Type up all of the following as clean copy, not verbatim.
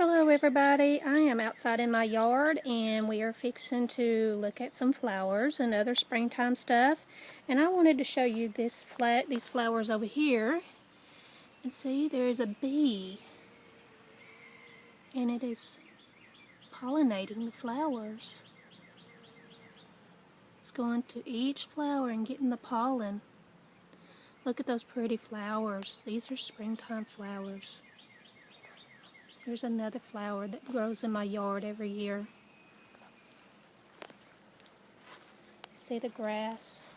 Hello everybody, I am outside in my yard and we are fixing to look at some flowers and other springtime stuff, and I wanted to show you these flowers over here. And see, there is a bee and it is pollinating the flowers. It's going to each flower and getting the pollen. Look at those pretty flowers. These are springtime flowers. There's another flower that grows in my yard every year. See the grass?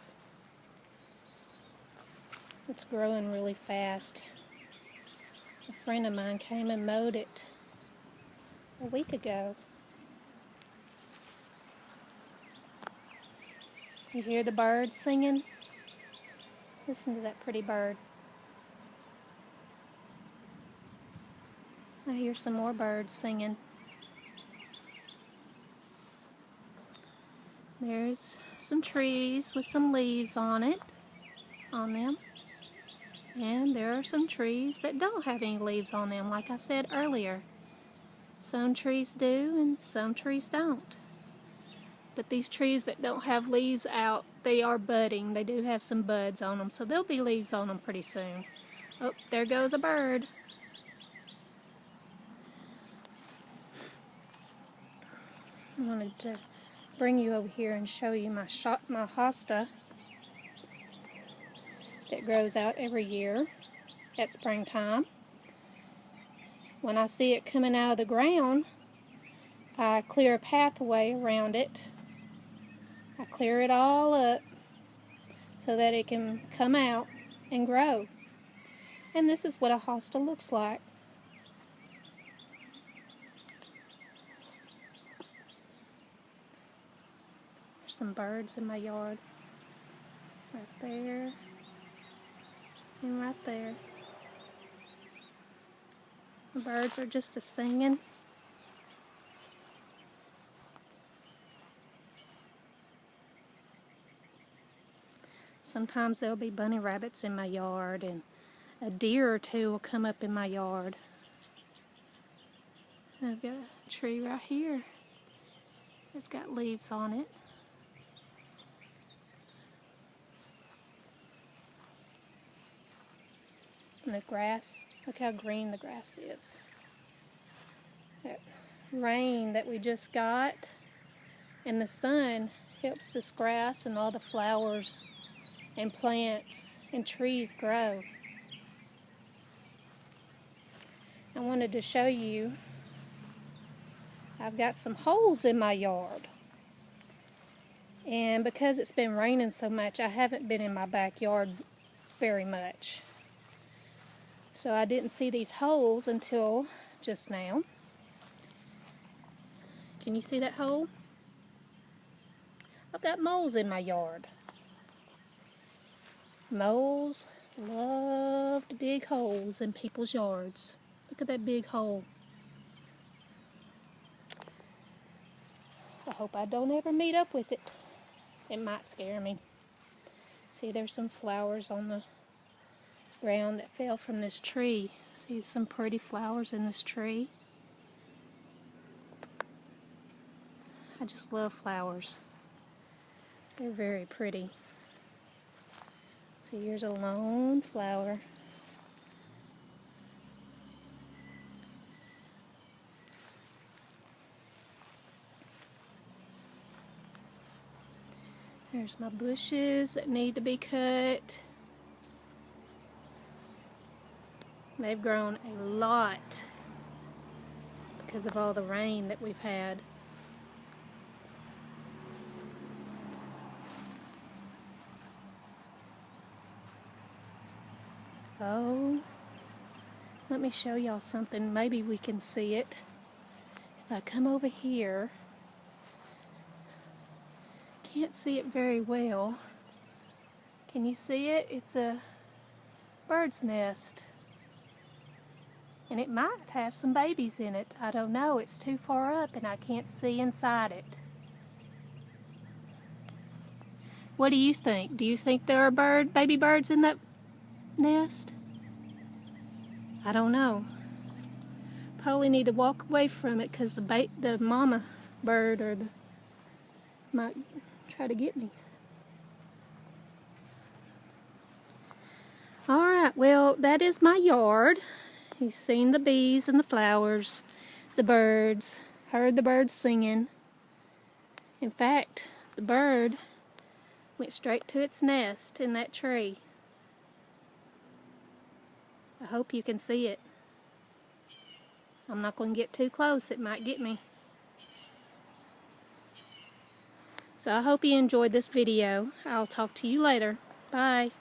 It's growing really fast. A friend of mine came and mowed it a week ago. You hear the birds singing? Listen to that pretty bird. I hear some more birds singing. There's some trees with some leaves on them. And there are some trees that don't have any leaves on them, like I said earlier. Some trees do and some trees don't. But these trees that don't have leaves out, they are budding. They do have some buds on them, so there'll be leaves on them pretty soon. Oh, there goes a bird. I wanted to bring you over here and show you my hosta that grows out every year at springtime. When I see it coming out of the ground, I clear a pathway around it. I clear it all up so that it can come out and grow. And this is what a hosta looks like. Some birds in my yard, right there and right there. The birds are just a-singing. Sometimes there'll be bunny rabbits in my yard, and a deer or two will come up in my yard. And I've got a tree right here. It's got leaves on it. And the grass, look how green the grass is. That rain that we just got and the sun helps this grass and all the flowers and plants and trees grow. I wanted to show you, I've got some holes in my yard. And because it's been raining so much, I haven't been in my backyard very much. So I didn't see these holes until just now. Can you see that hole? I've got moles in my yard. Moles love to dig holes in people's yards. Look at that big hole. I hope I don't ever meet up with it. It might scare me. See, there's some flowers on the ground that fell from this tree. See some pretty flowers in this tree. I just love flowers. They're very pretty. See, here's a lone flower. There's my bushes that need to be cut. They've grown a lot because of all the rain that we've had. Oh, let me show y'all something. Maybe we can see it. If I come over here, can't see it very well. Can you see it? It's a bird's nest. And it might have some babies in it. I don't know. It's too far up and I can't see inside it. What do you think? Do you think there are baby birds in that nest? I don't know. probably need to walk away from it because the mama bird might try to get me. Alright, well, that is my yard. You've seen the bees and the flowers, the birds, heard the birds singing. In fact, the bird went straight to its nest in that tree. I hope you can see it. I'm not going to get too close, it might get me. So I hope you enjoyed this video. I'll talk to you later. Bye.